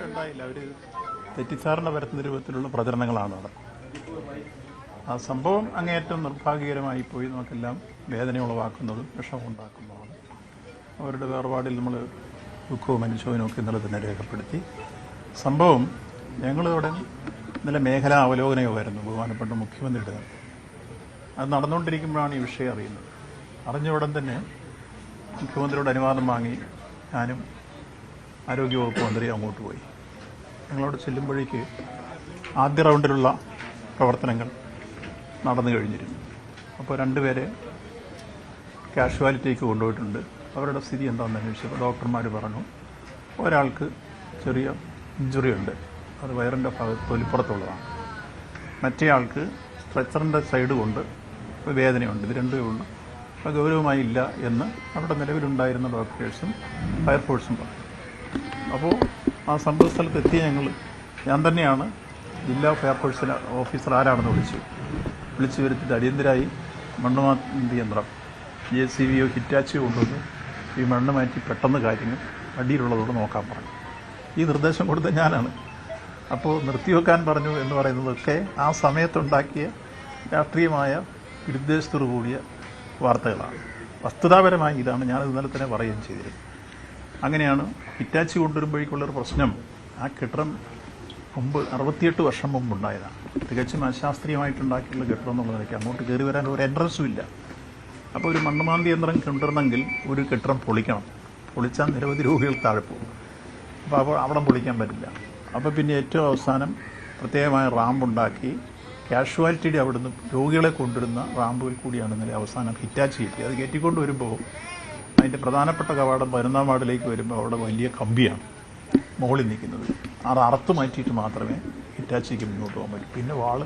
ഉണ്ടായില്ല. അവർ തെറ്റിദ്ധാരണ പരത്തുന്ന രൂപത്തിലുള്ള പ്രചരണങ്ങളാണ് അവിടെ. ആ സംഭവം അങ്ങേയറ്റം നിർഭാഗ്യകരമായി പോയി. നമുക്കെല്ലാം വേദന ഉളവാക്കുന്നതും വിഷമം ഉണ്ടാക്കുന്നതുമാണ്. അവരുടെ വേർപാടിൽ നമ്മൾ ദുഃഖവും അനുശോചനവും ഒക്കെ ഇന്നലെ തന്നെ രേഖപ്പെടുത്തി. സംഭവം ഞങ്ങളിവിടെ ഇന്നലെ മേഖലാ അവലോകന യോഗമായിരുന്നു ബഹുമാനപ്പെട്ട മുഖ്യമന്ത്രിയുടെ. അത് നടന്നുകൊണ്ടിരിക്കുമ്പോഴാണ് ഈ വിഷയം അറിയുന്നത്. അറിഞ്ഞ ഉടൻ തന്നെ മുഖ്യമന്ത്രിയോട് അനുവാദം വാങ്ങി ഞാനും ആരോഗ്യവകുപ്പ് മന്ത്രി അങ്ങോട്ട് പോയി. ഞങ്ങളവിടെ ചെല്ലുമ്പോഴേക്ക് ആദ്യ റൗണ്ടിലുള്ള പ്രവർത്തനങ്ങൾ നടന്നു കഴിഞ്ഞിരുന്നു. അപ്പോൾ രണ്ടുപേരെ കാഷ്വാലിറ്റിക്ക് കൊണ്ടുപോയിട്ടുണ്ട്. അവരുടെ സ്ഥിതി എന്താണെന്ന് അന്വേഷിച്ചപ്പോൾ ഡോക്ടർമാർ പറഞ്ഞു ഒരാൾക്ക് ചെറിയ ഇഞ്ചുറി ഉണ്ട്, അത് വയറിൻ്റെ ഭാഗത്ത് തൊലിപ്പുറത്തുള്ളതാണ്. മറ്റേ ആൾക്ക് സ്ട്രെച്ചറിൻ്റെ സൈഡ് കൊണ്ട് വേദനയുണ്ട്. ഇത് രണ്ടേ ഉള്ളൂ, അത് ഗൗരവമായി ഇല്ല എന്ന് അവിടെ നിലവിലുണ്ടായിരുന്ന ഡോക്ടേഴ്സും ഫയർഫോഴ്സും പറഞ്ഞു. അപ്പോൾ ആ സംഭവ സ്ഥലത്ത് എത്തിയ ഞാൻ തന്നെയാണ് ജില്ലാ ഫയർഫോഴ്സിലെ ഓഫീസർ ആരാണെന്ന് വിളിച്ചു വരുത്തിയിട്ട് അടിയന്തരമായി മണ്ണ് മാന്തി യന്ത്രം JCBയോ ഹിറ്റാച്ചിയോ കൊണ്ടുവന്ന് ഈ മണ്ണ് മാറ്റി പെട്ടെന്ന് കാര്യങ്ങൾ അടിയിലുള്ളതോട് നോക്കാൻ പറഞ്ഞു. ഈ നിർദ്ദേശം കൊടുത്ത ഞാനാണ്. അപ്പോൾ നിർത്തിവെക്കാൻ പറഞ്ഞു എന്ന് പറയുന്നതൊക്കെ ആ സമയത്തുണ്ടാക്കിയ രാഷ്ട്രീയമായ വിരുദ്ധേശത്തോടു കൂടിയ വാർത്തകളാണ്. വസ്തുതാപരമായി ഇതാണ്. ഞാൻ ഇന്നലെ തന്നെ പറയുകയും ചെയ്തിരുന്നു. അങ്ങനെയാണ് ഹിറ്റാച്ചി കൊണ്ടുവരുമ്പോഴേക്കുള്ളൊരു പ്രശ്നം. ആ കെട്ടിടം 68 വർഷം മുമ്പുണ്ടായതാണ്. തികച്ചും അശാസ്ത്രീയമായിട്ടുണ്ടാക്കിയുള്ള കെട്ടിടം എന്നുള്ള നിലയ്ക്ക് അങ്ങോട്ട് കയറി വരാൻ ഒരു എൻട്രൻസും ഇല്ല. അപ്പോൾ ഒരു മണ്ണുമാന്തി യന്ത്രം കൊണ്ടുവരണമെങ്കിൽ ഒരു കെട്ടിടം പൊളിക്കണം. പൊളിച്ചാൽ നിരവധി രോഗികൾ താഴെ പോകും. അപ്പോൾ അവിടെ പൊളിക്കാൻ പറ്റില്ല. അപ്പോൾ പിന്നെ ഏറ്റവും അവസാനം പ്രത്യേകമായ റാമ്പുണ്ടാക്കി കാഷ്വാലിറ്റിയുടെ അവിടുന്ന് രോഗികളെ കൊണ്ടുവരുന്ന റാമ്പുകൾ കൂടിയാണ് ഇന്നലെ അവസാനം ഹിറ്റാച്ചി കിട്ടി. അത് കയറ്റിക്കൊണ്ട് വരുമ്പോൾ അതിൻ്റെ പ്രധാനപ്പെട്ട കവാടം 11ാം വാർഡിലേക്ക് വരുമ്പോൾ അവിടെ വലിയ കമ്പിയാണ് മുകളിൽ നിൽക്കുന്നത്. അത് അറുത്ത് മാറ്റിയിട്ട് മാത്രമേ ഹിറ്റാച്ചിക്ക് മുന്നോട്ട് പോകാൻ പറ്റൂ. പിന്നെ വാള്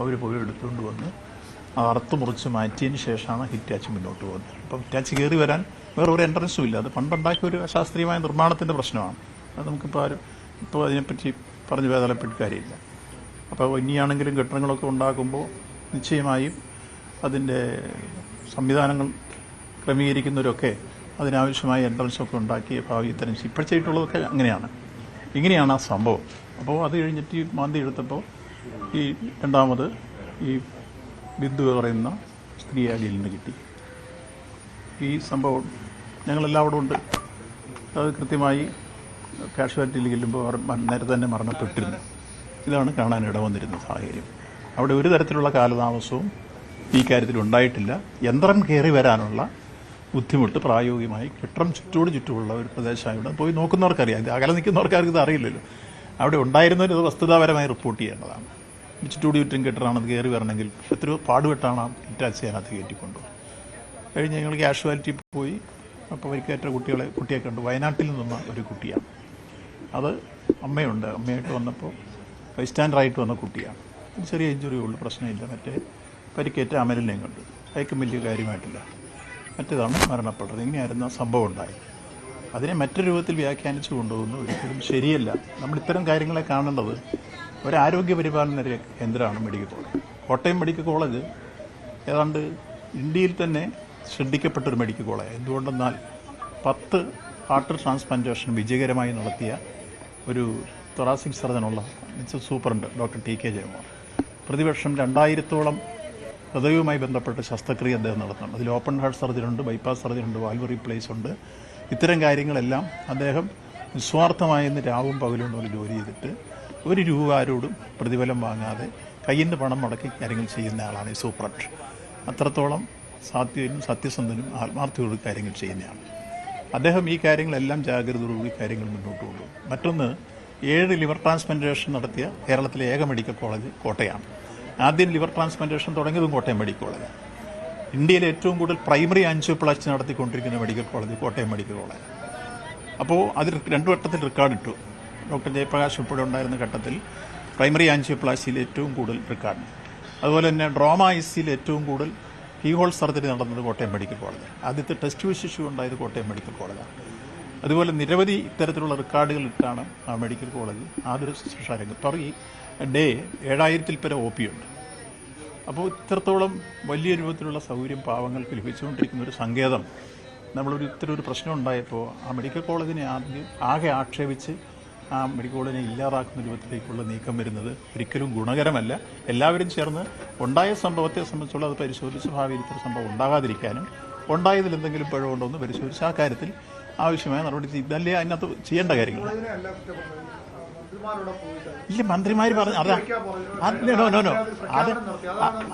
അവർ പോയി എടുത്തുകൊണ്ട് വന്ന് അത് അറുത്ത് മുറിച്ച് മാറ്റിയതിന് ശേഷമാണ് ഹിറ്റാച്ചി മുന്നോട്ട് പോകുന്നത്. അപ്പം ഹിറ്റാച്ചി കയറി വരാൻ വേറെ ഒരു എൻട്രൻസും ഇല്ല. അത് പണ്ടുണ്ടാക്കിയ ഒരു അശാസ്ത്രീയമായ നിർമ്മാണത്തിൻ്റെ പ്രശ്നമാണ്. അത് നമുക്കിപ്പോൾ ഇപ്പോൾ അതിനെപ്പറ്റി പറഞ്ഞ് വേദനപ്പെട്ട് കാര്യമില്ല. അപ്പോൾ ഇനിയാണെങ്കിലും കെട്ടിടങ്ങളൊക്കെ ഉണ്ടാക്കുമ്പോൾ നിശ്ചയമായും അതിൻ്റെ സംവിധാനങ്ങൾ ക്രമീകരിക്കുന്നവരൊക്കെ അതിനാവശ്യമായ എൻട്രൻസൊക്കെ ഉണ്ടാക്കി ഭാവി ഇത്തരം ഇപ്പോൾ ചെയ്തിട്ടുള്ളതൊക്കെ ഇങ്ങനെയാണ് ആ സംഭവം. അപ്പോൾ അത് കഴിഞ്ഞിട്ട് ഈ മാന്തി എടുത്തപ്പോൾ ഈ രണ്ടാമത് ഈ ബിന്ദു പറയുന്ന സ്ത്രീ അടിയിൽ നിന്ന് കിട്ടി. ഈ സംഭവം ഞങ്ങളെല്ലാം അവിടെ ഉണ്ട്. അത് കൃത്യമായി കാഷ്വാലിറ്റിയിൽ ചെല്ലുമ്പോൾ നേരത്തെ തന്നെ മരണപ്പെട്ടിരുന്നു. ഇതാണ് കാണാൻ ഇടവന്നിരുന്ന സാഹചര്യം. അവിടെ ഒരു തരത്തിലുള്ള കാലതാമസവും ഈ കാര്യത്തിൽ ഉണ്ടായിട്ടില്ല. യന്ത്രം കയറി വരാനുള്ള ബുദ്ധിമുട്ട് പ്രായോഗികമായി കെട്ടിടം ചുറ്റുമുള്ള ഒരു പ്രദേശമായിട്ട് പോയി നോക്കുന്നവർക്കറിയാം. ഇത് അകലെ നിൽക്കുന്നവർക്കാർക്ക് ഇത് അറിയില്ലല്ലോ. അവിടെ ഉണ്ടായിരുന്നവർ ഇത് വസ്തുതാപരമായി റിപ്പോർട്ട് ചെയ്യേണ്ടതാണ്. ചുറ്റും കെട്ടിടമാണത് കയറി വരണമെങ്കിൽ എത്രയോ പാടുപെട്ടാണ് ഹിറ്റാച്ചി അതിനകത്ത് കയറ്റിക്കൊണ്ടു കഴിഞ്ഞ് ഞങ്ങൾ കാഷ്വാലിറ്റി പോയി. അപ്പോൾ പരിക്കേറ്റ കുട്ടിയെ കണ്ടു. വയനാട്ടിൽ നിന്ന ഒരു കുട്ടിയാണ്. അത് അമ്മയായിട്ട് വന്നപ്പോൾ ബൈസ്റ്റാൻഡറായിട്ട് വന്ന കുട്ടിയാണ്. ചെറിയ ഇഞ്ചുറി ഉള്ളു, പ്രശ്നമില്ല. മറ്റേ പരിക്കേറ്റ അമലിനെയും കണ്ടു. അയക്കും വലിയ കാര്യമായിട്ടില്ല. മറ്റേതാണ് മരണപ്പെട്ടത്. ഇങ്ങനെയായിരുന്നു സംഭവം ഉണ്ടായത്. അതിനെ മറ്റൊരു രൂപത്തിൽ വ്യാഖ്യാനിച്ചു കൊണ്ടുപോകുന്നു ഒരിക്കലും ശരിയല്ല. നമ്മൾ ഇത്തരം കാര്യങ്ങളെ കാണേണ്ടത് ഒരു ആരോഗ്യ പരിപാലന കേന്ദ്രമാണ് medical college. Kottayam medical college ഏതാണ്ട് ഇന്ത്യയിൽ തന്നെ ശ്രദ്ധിക്കപ്പെട്ടൊരു മെഡിക്കൽ കോളേജ്. എന്തുകൊണ്ടെന്നാൽ 10 ഹാർട്ട് ട്രാൻസ്പ്ലാന്റേഷൻ വിജയകരമായി നടത്തിയ ഒരു തൊറാസിക് സർജനുള്ള സൂപ്രണ്ട് ഡോക്ടർ TK ജയകുമാർ പ്രതിവർഷം 2000-ഓളം ഹൃദയവുമായി ബന്ധപ്പെട്ട ശസ്ത്രക്രിയ അദ്ദേഹം നടത്തുന്നുണ്ട്. അതിൽ ഓപ്പൺ ഹാർട്ട് സർജറി ഉണ്ട്, ബൈപ്പാസ് സർജറി ഉണ്ട്, വാൽവ് റീപ്ലേസ് ഉണ്ട്. ഇത്തരം കാര്യങ്ങളെല്ലാം അദ്ദേഹം നിസ്വാർത്ഥമായെന്ന് രാവും പകലും പോലെ ജോലി ചെയ്തിട്ട് ഒരു രൂപ ആരോടും പ്രതിഫലം വാങ്ങാതെ കയ്യിൽ നിന്ന് പണം മുടക്കി കാര്യങ്ങൾ ചെയ്യുന്ന ആളാണ് ഈ സൂപ്രണ്ട്. അത്രത്തോളം സത്യസന്ധനും ആത്മാർത്ഥയോട് കാര്യങ്ങൾ ചെയ്യുന്നതാണ് അദ്ദേഹം. ഈ കാര്യങ്ങളെല്ലാം ജാഗ്രതയോടുകൂടി കാര്യങ്ങൾ മുന്നോട്ട് കൊണ്ടുപോകും. മറ്റൊന്ന്, 7 ലിവർ ട്രാൻസ്പ്ലാന്റേഷൻ നടത്തിയ കേരളത്തിലെ ഏക മെഡിക്കൽ കോളേജ് കോട്ടയാണ്. ആദ്യം ലിവർ ട്രാൻസ്പ്ലാന്റേഷൻ തുടങ്ങിയതും കോട്ടയം മെഡിക്കൽ കോളേജാണ്. ഇന്ത്യയിൽ ഏറ്റവും കൂടുതൽ പ്രൈമറി ആൻജിയോപ്ലാസ്റ്റി നടത്തിക്കൊണ്ടിരിക്കുന്ന medical college Kottayam medical college. അപ്പോൾ അതിൽ 2 വട്ടത്തിൽ റെക്കോർഡിട്ടു. ഡോക്ടർ ജയപ്രകാശ് ഉൾപ്പെടെ ഉണ്ടായിരുന്ന ഘട്ടത്തിൽ പ്രൈമറി ആൻജിയോപ്ലാസ്റ്റിയിൽ ഏറ്റവും കൂടുതൽ റെക്കോർഡ്. അതുപോലെ തന്നെ ഡ്രോമ ICയിൽ ഏറ്റവും കൂടുതൽ കീഹോൾ സർജറി നടന്നത് കോട്ടയം മെഡിക്കൽ കോളേജ്. ആദ്യത്തെ ടെസ്റ്റ് ശിശു ഉണ്ടായത് കോട്ടയം മെഡിക്കൽ കോളേജാണ്. അതുപോലെ നിരവധി ഇത്തരത്തിലുള്ള റെക്കോർഡുകൾ ഇട്ടാണ് ആ മെഡിക്കൽ കോളേജ് ആതൊരു ശുശ്രൂഷ രംഗം. പെർ ഡേ 7000-ൽ പരം OP ഉണ്ട്. അപ്പോൾ ഇത്രത്തോളം വലിയ രൂപത്തിലുള്ള സൗകര്യം പാവങ്ങൾക്ക് ലഭിച്ചുകൊണ്ടിരിക്കുന്ന ഒരു സങ്കേതം ഇത്തരം ഒരു പ്രശ്നം ഉണ്ടായപ്പോൾ ആ മെഡിക്കൽ കോളേജിനെ ആകെ ആക്ഷേപിച്ച് ആ മെഡിക്കൽ കോളേജിനെ ഇല്ലാതാക്കുന്ന രൂപത്തിലേക്കുള്ള നീക്കം വരുന്നത് ഒരിക്കലും ഗുണകരമല്ല. എല്ലാവരും ചേർന്ന് ഉണ്ടായ സംഭവത്തെ സംബന്ധിച്ചുള്ള അത് പരിശോധിച്ച് ഭാവിയിൽ ഇത്തരം സംഭവം ഉണ്ടാകാതിരിക്കാനും ഉണ്ടായതിൽ എന്തെങ്കിലും പിഴവുണ്ടോ എന്ന് പരിശോധിച്ച് ആ കാര്യത്തിൽ ആവശ്യമായ നടപടി ഇതല്ലേ അതിനകത്ത് ചെയ്യേണ്ട കാര്യങ്ങൾ. ഇല്ല, മന്ത്രിമാർ പറഞ്ഞു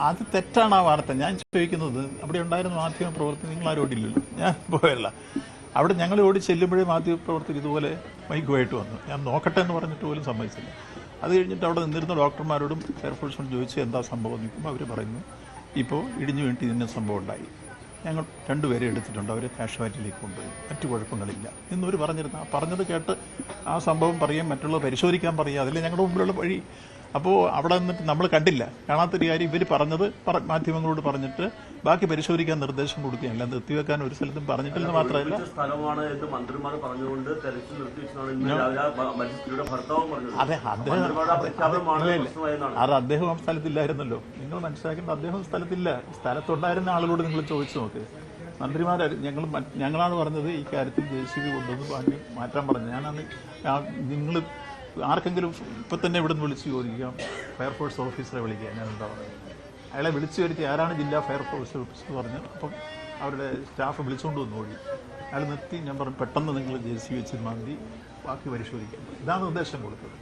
അത് തെറ്റാണ് ആ വാർത്ത. ഞാൻ ചോദിക്കുന്നത് അവിടെ ഉണ്ടായിരുന്ന മാധ്യമ പ്രവർത്തകർ നിങ്ങൾ ആരും ഓടില്ലല്ലോ, ഞാൻ പോയല്ല. അവിടെ ഞങ്ങൾ ഓടി ചെല്ലുമ്പോഴേ മാധ്യമപ്രവർത്തകർ ഇതുപോലെ മൈക്കുമായിട്ട് വന്നു. ഞാൻ നോക്കട്ടെ എന്ന് പറഞ്ഞിട്ട് പോലും സമ്മതിച്ചില്ല. അത് കഴിഞ്ഞിട്ട് അവിടെ നിന്നിരുന്ന ഡോക്ടർമാരോടും ഫയർഫോഴ്സിനോടും ചോദിച്ചു എന്താ സംഭവം നിൽക്കുമ്പോൾ അവർ പറയുന്നു ഇപ്പോൾ ഇടിഞ്ഞു വീണിട്ട് ഇതിൻ്റെ സംഭവം ഉണ്ടായി, ഞങ്ങൾ 2 പേരെ എടുത്തിട്ടുണ്ട്, അവരെ കാഷ്വാലിറ്റിയിലേക്ക് കൊണ്ടുപോയി, മറ്റു കുഴപ്പങ്ങളില്ല എന്നവർ പറഞ്ഞിരുന്നു. പറഞ്ഞത് കേട്ട് ആ സംഭവം പറയാൻ മറ്റുള്ളവർ പരിശോധിക്കാൻ പറയുക, അതിലെ ഞങ്ങളുടെ മുമ്പിലുള്ള വഴി. അപ്പോൾ അവിടെ നിന്നിട്ട് നമ്മൾ കണ്ടില്ല, കാണാത്തൊരു കാര്യം ഇവർ പറഞ്ഞത് മാധ്യമങ്ങളോട് പറഞ്ഞിട്ട് ബാക്കി പരിശോധിക്കാൻ നിർദ്ദേശം കൊടുക്കുകയാണ്. അല്ലാതെ നിർത്തിവെക്കാൻ ഒരു സ്ഥലത്തും പറഞ്ഞിട്ടില്ലെന്ന് മാത്രമല്ല അത് അദ്ദേഹം ആ സ്ഥലത്തില്ലായിരുന്നല്ലോ. നിങ്ങൾ മനസ്സിലാക്കേണ്ട അദ്ദേഹം സ്ഥലത്തില്ല. സ്ഥലത്തുണ്ടായിരുന്ന ആളുകളോട് നിങ്ങൾ ചോദിച്ചു നോക്ക്. മന്ത്രിമാർ ഞങ്ങളാണ് പറഞ്ഞത് ഈ കാര്യത്തിൽ JCB കൊണ്ടുവന്ന് മാറ്റാൻ പറഞ്ഞു. ഞാനന്ന് നിങ്ങൾ ആർക്കെങ്കിലും ഇപ്പം തന്നെ ഇവിടെ നിന്ന് വിളിച്ച് ചോദിക്കാം, ഫയർഫോഴ്സ് ഓഫീസറെ വിളിക്കുക, ഞാൻ എന്താ പറയുന്നത്. അയാളെ വിളിച്ചു വരുത്തി ആരാണ് ജില്ലാ ഫയർഫോഴ്സ് ഓഫീസർ പറഞ്ഞു. അപ്പം അവരുടെ സ്റ്റാഫ് വിളിച്ചുകൊണ്ട് വന്നു ഓടി. അയാൾ നിർത്തി. ഞാൻ പറഞ്ഞു പെട്ടെന്ന് നിങ്ങൾ JCB വെച്ച് മാന്തി ബാക്കി പരിശോധിക്കാം. ഇതാണ് നിർദ്ദേശം കൊടുത്തത്.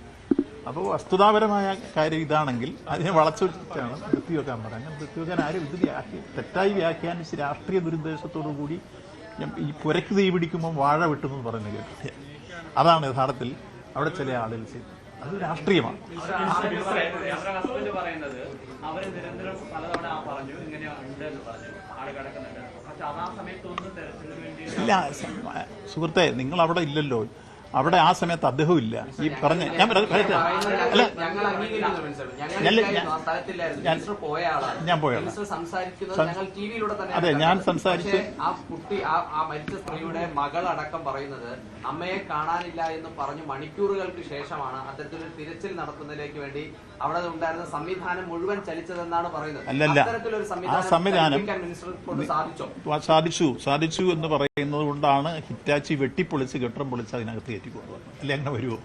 അപ്പോൾ വസ്തുതാപരമായ കാര്യം ഇതാണെങ്കിൽ അതിനെ വളച്ചൊടിച്ചിട്ടാണ് നിർത്തിവെക്കാൻ പറയാം. അങ്ങനെ നിർത്തിവെക്കാൻ ആരും ഇത് തെറ്റായി വ്യാഖ്യാനിച്ച് രാഷ്ട്രീയ ദുരുദ്ദേശത്തോടു കൂടി ഈ പുരയ്ക്ക് തീ പിടിക്കുമ്പോൾ വാഴ വെട്ടുന്നു പറയുന്ന കേട്ടില്ല. അതാണ് യഥാർത്ഥത്തിൽ അവിടെ ചില ആളുകൾ ചെയ്തു. അത് രാഷ്ട്രീയമാണ്. ഇല്ല സുഹൃത്തെ, നിങ്ങൾ അവിടെ ഇല്ലല്ലോ. അവിടെ ആ സമയത്ത് അദ്ദേഹം ഇല്ല. ഈ പറഞ്ഞ ഞാൻ പോയ അതെ ഞാൻ സംസാരിച്ച് ആ കുട്ടി ആ മരിച്ച സ്ത്രീയുടെ മകളടക്കം പറയുന്നത് അമ്മയെ കാണാനില്ല എന്ന് പറഞ്ഞു മണിക്കൂറുകൾക്ക് ശേഷമാണ് അത്തരത്തിലൊരു തിരച്ചിൽ നടത്തുന്നതിലേക്ക് വേണ്ടി അവിടെ ഉണ്ടായിരുന്ന സംവിധാനം മുഴുവൻ ചലിച്ചതെന്നാണ് പറയുന്നത്. അല്ലല്ല, ആ സംവിധാനം സാധിച്ചു എന്ന് പറയുന്നത് കൊണ്ടാണ് ഹിറ്റാച്ചി വെട്ടിപ്പൊളിച്ച് കെട്ടിടം പൊളിച്ച് അതിനകത്ത് കയറ്റിക്കൊണ്ടുവന്നത്. അല്ലെ അങ്ങനെ വരുമോ?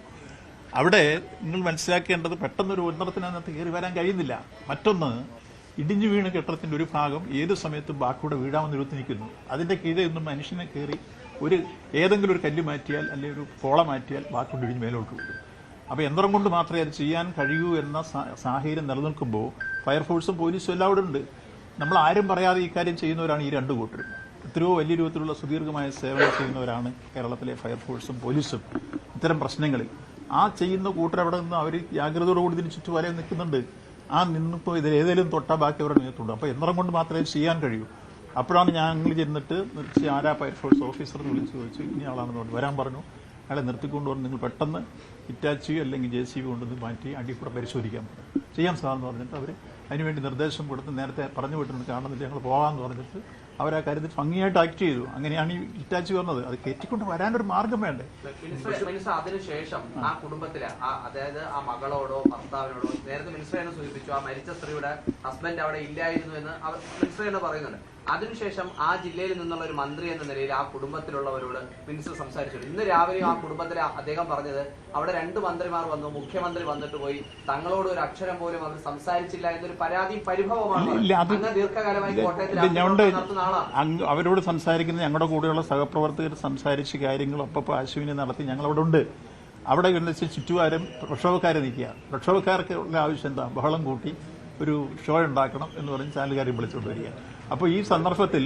അവിടെ നിങ്ങൾ മനസ്സിലാക്കേണ്ടത് പെട്ടെന്നൊരു ഉന്നതത്തിനകത്ത് കയറി വരാൻ കഴിയുന്നില്ല. മറ്റൊന്ന്, ഇടിഞ്ഞു വീണ് കെട്ടിടത്തിന്റെ ഒരു ഭാഗം ഏത് സമയത്തും ബാക്കിയുടെ വീഴാമെന്ന് രൂപത്തിൽ നിൽക്കുന്നു. അതിന്റെ കീഴിൽ നിന്നും മനുഷ്യനെ കയറി ഏതെങ്കിലും ഒരു കല്ല് മാറ്റിയാൽ അല്ലെങ്കിൽ ഒരു പോള മാറ്റിയാൽ ബാക്കിയുടെ ഇടിഞ്ഞ് മേലോട്ട് വീഴും. അപ്പോൾ യന്ത്രം കൊണ്ട് മാത്രമേ അത് ചെയ്യാൻ കഴിയൂ എന്ന സാഹചര്യം നിലനിൽക്കുമ്പോൾ ഫയർഫോഴ്സും പോലീസും എല്ലാം അവിടെ ഉണ്ട്. നമ്മൾ ആരും പറയാതെ ഈ കാര്യം ചെയ്യുന്നവരാണ് ഈ 2 കൂട്ടരും. എത്രയോ വലിയ രൂപത്തിലുള്ള സുദീർഘമായ സേവനം ചെയ്യുന്നവരാണ് കേരളത്തിലെ ഫയർഫോഴ്സും പോലീസും. ഇത്തരം പ്രശ്നങ്ങളിൽ ആ ചെയ്യുന്ന കൂട്ടരവിടെ നിന്ന് അവർ ജാഗ്രതയോടുകൂടി ഇതിന് ചുറ്റുവലയം നിൽക്കുന്നുണ്ട്. ആ നിന്നിപ്പോൾ ഇതിൽ ഏതെങ്കിലും തൊട്ടാൽ ബാക്കി അവരുടെ നേതൃത്വമുണ്ട്. അപ്പോൾ യന്ത്രം കൊണ്ട് മാത്രമേ ചെയ്യാൻ കഴിയൂ. അപ്പോഴാണ് ഞങ്ങൾ ചെന്നിട്ട് നിർത്തി ആരാ ഫയർഫോഴ്സ് ഓഫീസറിന് വിളിച്ച് ചോദിച്ചു, ഇനി ആളാണെന്ന് വരാൻ പറഞ്ഞു. അയാളെ നിർത്തിക്കൊണ്ടുവന്ന് നിങ്ങൾ പെട്ടെന്ന് ഹിറ്റാച്ചി അല്ലെങ്കിൽ JCB കൊണ്ടുവന്ന് മാറ്റി അടിക്കൂടെ പരിശോധിക്കാൻ പറഞ്ഞു. ചെയ്യാം സാറെന്ന് പറഞ്ഞിട്ട് അവർ അതിനുവേണ്ടി നിർദ്ദേശം കൊടുത്ത് നേരത്തെ പറഞ്ഞു വിട്ടിട്ടുണ്ട്, കാണുന്നില്ല ഞങ്ങൾ പോകാമെന്ന് പറഞ്ഞിട്ട് അവർ ആ കാര്യത്തിൽ ഭംഗിയായിട്ട് ആക്ട് ചെയ്തു. അങ്ങനെയാണ് ഈ ഹിറ്റാച്ചി വന്നത്. അത് കയറ്റിക്കൊണ്ട് വരാനൊരു മാർഗം വേണ്ടേ? അതിനുശേഷം ആ കുടുംബത്തിലെ അതായത് ആ മകളോടോ ഭർത്താവിനോടോ നേരത്തെ മിനിസ്റ്റർ തന്നെ സൂചിപ്പിച്ചു, ആ മരിച്ച സ്ത്രീയുടെ ഹസ്ബൻഡ് അവിടെ ഇല്ലായിരുന്നു എന്ന് മിനിസ്റ്റർ തന്നെ പറയുന്നുണ്ട്. അതിനുശേഷം ആ ജില്ലയിൽ നിന്നുള്ള ഒരു മന്ത്രി എന്ന നിലയിൽ ആ കുടുംബത്തിലുള്ളവരോട് മിനിസ്റ്റർ സംസാരിച്ചു. ഇന്ന് രാവിലെയും ആ കുടുംബത്തിലെ അദ്ദേഹം പറഞ്ഞത് അവിടെ 2 മന്ത്രിമാർ വന്നു, മുഖ്യമന്ത്രി വന്നിട്ട് പോയി, തങ്ങളോട് ഒരു അക്ഷരം പോലും അവർ സംസാരിച്ചില്ല എന്നൊരു പരാതിയും പരിഭവമാണ്. ദീർഘകാലമായി കോട്ടയത്തിൽ അവരോട് സംസാരിക്കുന്ന ഞങ്ങളുടെ കൂടെയുള്ള സഹപ്രവർത്തകർ സംസാരിച്ച് കാര്യങ്ങൾ ഒപ്പം ആശുവിനെ നടത്തി ഞങ്ങളവിടെ ഉണ്ട്. അവിടെ ചുറ്റുപാരം പ്രക്ഷോഭക്കാരെ നിൽക്കുക. പ്രക്ഷോഭക്കാർക്ക് ഉള്ള ആവശ്യം എന്താ? ബഹളം കൂട്ടി ഒരു ഷോ ഉണ്ടാക്കണം എന്ന് പറഞ്ഞ് ചാനലുകാരെ വിളിച്ചുകൊണ്ട് വരിക. അപ്പോൾ ഈ സന്ദർഭത്തിൽ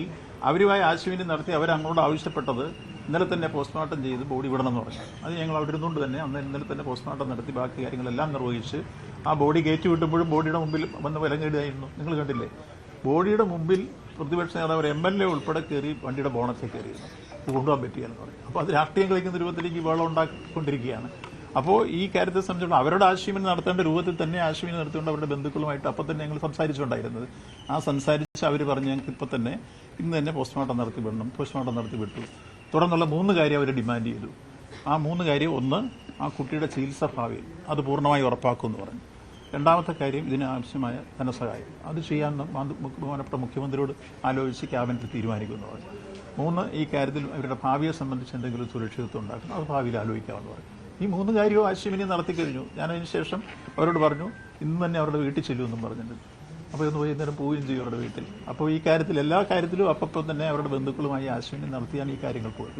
അവരുമായി ആശുവിനെ നടത്തി അവരങ്ങോട്ട് ആവശ്യപ്പെട്ടത് ഇന്നലെ തന്നെ പോസ്റ്റ്മോർട്ടം ചെയ്ത് ബോഡി വിടണമെന്ന് പറഞ്ഞു. അത് ഞങ്ങൾ അവിടെ ഇരുന്നുകൊണ്ട് തന്നെ ഇന്നലെ തന്നെ പോസ്റ്റ്മോർട്ടം നടത്തി ബാക്കി കാര്യങ്ങളെല്ലാം നിർവഹിച്ച് ആ ബോഡി കയറ്റി വിട്ടുമ്പോഴും ബോഡിയുടെ മുമ്പിൽ വന്ന് വിലങ്ങേടുകയായിരുന്നു. നിങ്ങൾ കണ്ടില്ലേ? ബോഡിയുടെ മുമ്പിൽ പ്രതിപക്ഷ നേതാവ് MLA ഉൾപ്പെടെ കയറി വണ്ടിയുടെ ബോണറ്റിൽ കയറിയിരുന്നു. ഇത് കൊണ്ടുപോകാൻ പറ്റിയെന്ന് പറയും. അപ്പോൾ അത് രാഷ്ട്രീയം കളിക്കുന്ന രൂപത്തിലേക്ക് വെള്ളം ഉണ്ടാക്കിക്കൊണ്ടിരിക്കുകയാണ്. അപ്പോൾ ഈ കാര്യത്തെ സംബന്ധിച്ചിടത്തോളം അവരുടെ ആശയവിനിമയം നടത്തേണ്ട രൂപത്തിൽ തന്നെ ആശയവിനിമയം നടത്തിക്കൊണ്ട് അവരുടെ ബന്ധുക്കളുമായിട്ട് അപ്പം തന്നെ ഞങ്ങൾ സംസാരിച്ചുകൊണ്ടായിരുന്നത്. ആ സംസാരിച്ച് അവർ പറഞ്ഞ് ഞങ്ങൾക്ക് ഇപ്പം തന്നെ ഇന്ന് തന്നെ പോസ്റ്റ്മോർട്ടം നടത്തി വിടണം. പോസ്റ്റ്മോർട്ടം നടത്തി വിട്ടു. തുടർന്നുള്ള 3 കാര്യം അവർ ഡിമാൻഡ് ചെയ്തു. ആ 3 കാര്യം, ഒന്ന്, ആ കുട്ടിയുടെ ചികിത്സ ഭാവിയിൽ അത് പൂർണ്ണമായി ഉറപ്പാക്കുമെന്ന് പറഞ്ഞു. രണ്ടാമത്തെ കാര്യം, ഇതിനാവശ്യമായ ധനസഹായം അത് ചെയ്യാൻ ബഹുമാനപ്പെട്ട മുഖ്യമന്ത്രിയോട് ആലോചിച്ച് ക്യാബിനറ്റ് തീരുമാനിക്കുമെന്ന് പറഞ്ഞു. 3, ഈ കാര്യത്തിൽ അവരുടെ ഭാവിയെ സംബന്ധിച്ച് എന്തെങ്കിലും സുരക്ഷിതത്വം ഉണ്ടാക്കണം, അത് ഭാവിയിൽ ആലോചിക്കാമെന്ന് പറഞ്ഞു. ഈ 3 കാര്യവും ആശയവിനിമയം നടത്തി കഴിഞ്ഞു. ഞാനതിന് ശേഷം അവരോട് പറഞ്ഞു ഇന്ന് തന്നെ അവരുടെ വീട്ടിൽ ചെല്ലുമെന്നും പറഞ്ഞിട്ടുണ്ട്. അപ്പോൾ ഒന്ന് വൈകുന്നേരം പോവുകയും ചെയ്യും അവരുടെ വീട്ടിൽ. അപ്പോൾ ഈ കാര്യത്തിൽ എല്ലാ കാര്യത്തിലും അപ്പം തന്നെ അവരുടെ ബന്ധുക്കളുമായി ആശയവിനിമയം നടത്തിയാണ് ഈ കാര്യങ്ങൾ പോയത്.